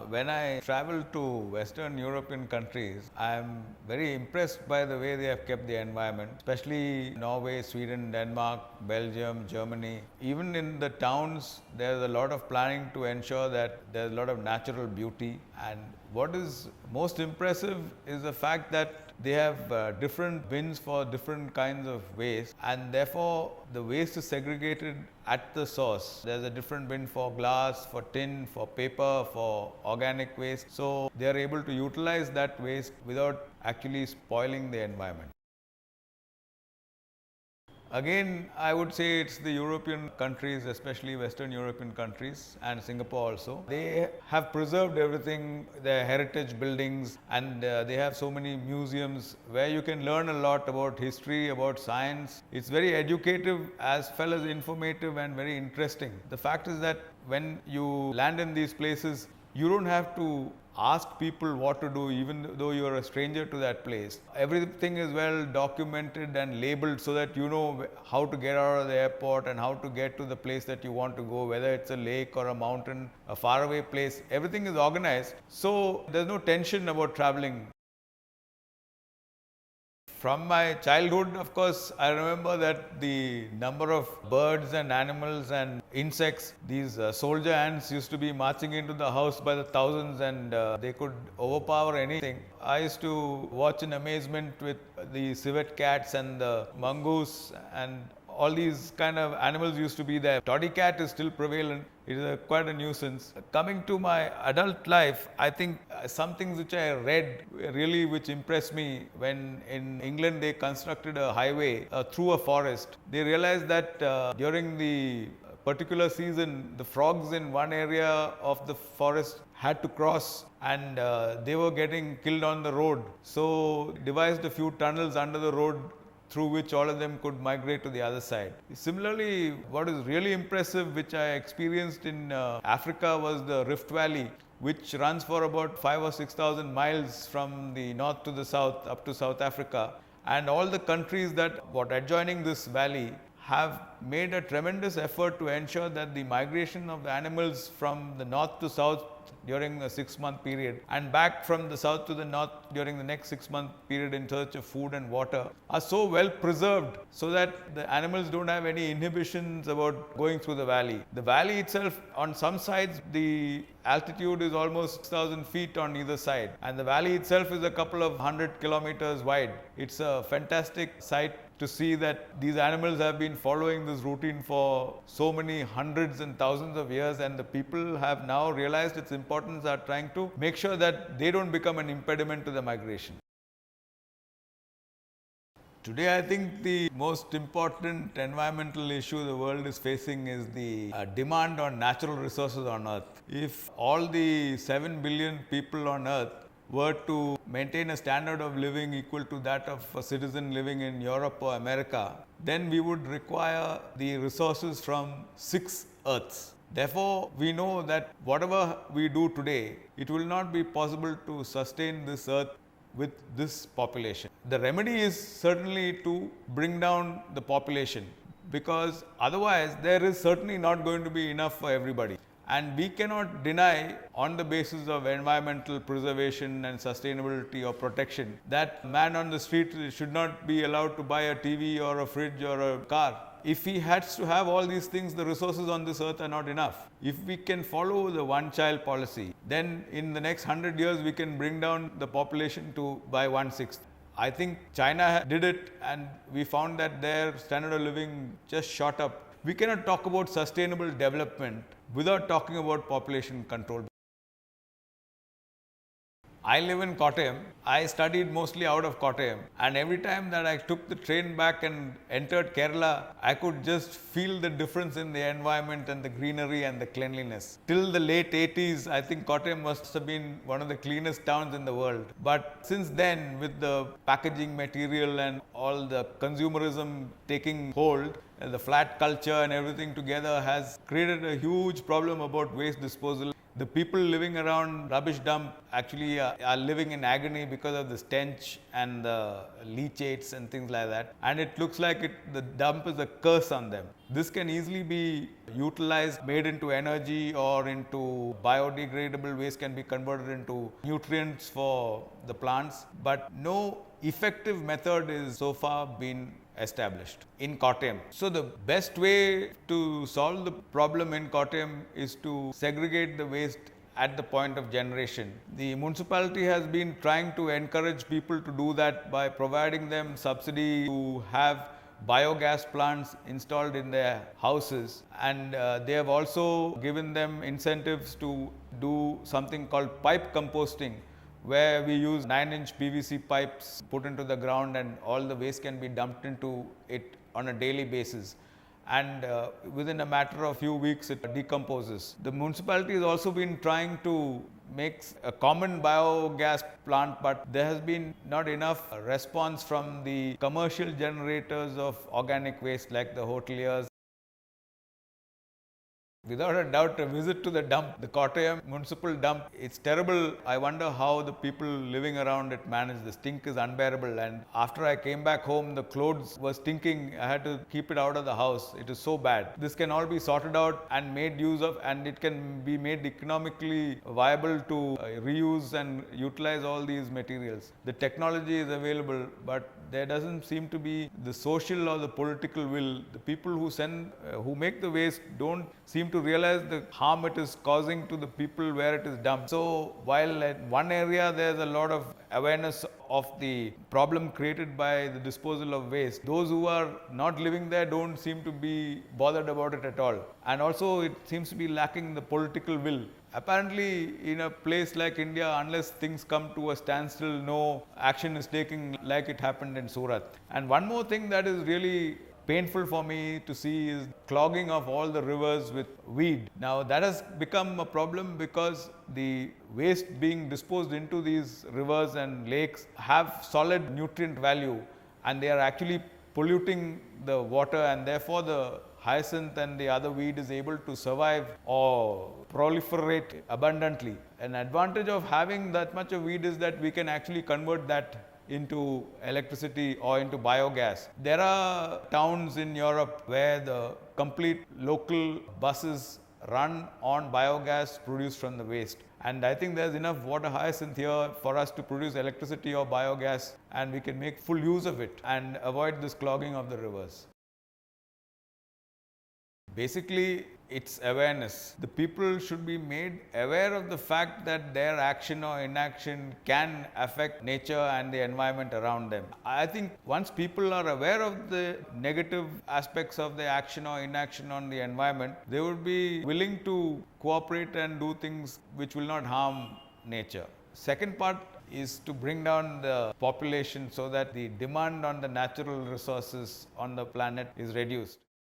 When I travel to Western European countries, I'm very impressed by the way they have kept the environment, especially Norway, Sweden, Denmark, Belgium, Germany. Even in the towns, there's a lot of planning to ensure that there's a lot of natural beauty. And what is most impressive is the fact that they have different bins for different kinds of waste, and therefore the waste is segregated at the source. There's a different bin for glass, for tin, for paper, for organic waste. So they are able to utilize that waste without actually spoiling the environment. Again, I would say it's the European countries, especially Western European countries and Singapore also. They have preserved everything, their heritage buildings, and they have so many museums where you can learn a lot about history, about science. It's very educative as well as informative and very interesting. The fact is that when you land in these places, you don't have to ask people what to do, even though you are a stranger to that place. Everything is well documented and labeled so that you know how to get out of the airport and how to get to the place that you want to go, whether it's a lake or a mountain, a faraway place. Everything is organized, so there's no tension about traveling. From my childhood, of course, I remember that the number of birds and animals and insects, these soldier ants used to be marching into the house by the thousands, and they could overpower anything. I used to watch in amazement with the civet cats and the mongoose, and all these kind of animals used to be there. Toddy cat is still prevalent. It is quite a nuisance. Coming to my adult life, I think some things which I read really which impressed me when in England they constructed a highway through a forest. They realized that during the particular season, the frogs in one area of the forest had to cross, and they were getting killed on the road. So devised a few tunnels under the road through which all of them could migrate to the other side. Similarly, what is really impressive, which I experienced in Africa, was the Rift Valley, which runs for about 5 or 6,000 miles from the north to the south up to South Africa. And all the countries that were adjoining this valley have made a tremendous effort to ensure that the migration of the animals from the north to south during a 6-month period and back from the south to the north during the next 6-month period in search of food and water are so well preserved so that the animals don't have any inhibitions about going through the valley. The valley itself, on some sides, the altitude is almost 6,000 feet on either side, and the valley itself is a couple of 100 kilometers wide. It's a fantastic sight to see that these animals have been following this routine for so many hundreds and thousands of years, and the people have now realized its importance, are trying to make sure that they don't become an impediment to the migration. Today, I think the most important environmental issue the world is facing is the demand on natural resources on Earth. If all the 7 billion people on Earth were to maintain a standard of living equal to that of a citizen living in Europe or America, then we would require the resources from 6 Earths. Therefore, we know that whatever we do today, it will not be possible to sustain this Earth with this population. The remedy is certainly to bring down the population, because otherwise there is certainly not going to be enough for everybody. And we cannot deny, on the basis of environmental preservation and sustainability or protection, that man on the street should not be allowed to buy a TV or a fridge or a car. If he has to have all these things, the resources on this earth are not enough. If we can follow the one-child policy, then in the next 100 years we can bring down the population to by 1/6. I think China did it, and we found that their standard of living just shot up. We cannot talk about sustainable development without talking about population control. I live in Kottayam. I studied mostly out of Kottayam, and every time that I took the train back and entered Kerala, I could just feel the difference in the environment and the greenery and the cleanliness. Till the late 80s, I think Kottayam must have been one of the cleanest towns in the world. But since then, with the packaging material and all the consumerism taking hold, the flat culture and everything together has created a huge problem about waste disposal. The people living around rubbish dump actually are living in agony because of the stench and the leachates and things like that. And it looks like the dump is a curse on them. This can easily be utilized, made into energy or into biodegradable waste, can be converted into nutrients for the plants. But no effective method is so far been established in Kottayam. So the best way to solve the problem in Kottayam is to segregate the waste at the point of generation. The municipality has been trying to encourage people to do that by providing them subsidy to have biogas plants installed in their houses, and they have also given them incentives to do something called pipe composting, where we use 9-inch PVC pipes put into the ground and all the waste can be dumped into it on a daily basis. And within a matter of few weeks, it decomposes. The municipality has also been trying to make a common biogas plant, but there has been not enough response from the commercial generators of organic waste like the hoteliers. Without a doubt, a visit to the dump, the Kottayam municipal dump, it's terrible. I wonder how the people living around it manage. The stink is unbearable. And after I came back home, the clothes were stinking. I had to keep it out of the house. It is so bad. This can all be sorted out and made use of, and it can be made economically viable to reuse and utilize all these materials. The technology is available, but there doesn't seem to be the social or the political will. The people who make the waste don't seem to realize the harm it is causing to the people where it is dumped. So while in one area there's a lot of awareness of the problem created by the disposal of waste, those who are not living there don't seem to be bothered about it at all. And also it seems to be lacking the political will. Apparently, in a place like India, unless things come to a standstill, no action is taken like it happened in Surat. And one more thing that is really painful for me to see is clogging of all the rivers with weed. Now that has become a problem because the waste being disposed into these rivers and lakes have solid nutrient value, and they are actually polluting the water, and therefore the hyacinth and the other weed is able to survive or proliferate abundantly. An advantage of having that much of weed is that we can actually convert that into electricity or into biogas. There are towns in Europe where the complete local buses run on biogas produced from the waste. And I think there's enough water hyacinth here for us to produce electricity or biogas, and we can make full use of it and avoid this clogging of the rivers. Basically, it's awareness. The people should be made aware of the fact that their action or inaction can affect nature and the environment around them. I think once people are aware of the negative aspects of their action or inaction on the environment, they would be willing to cooperate and do things which will not harm nature. Second part is to bring down the population so that the demand on the natural resources on the planet is reduced.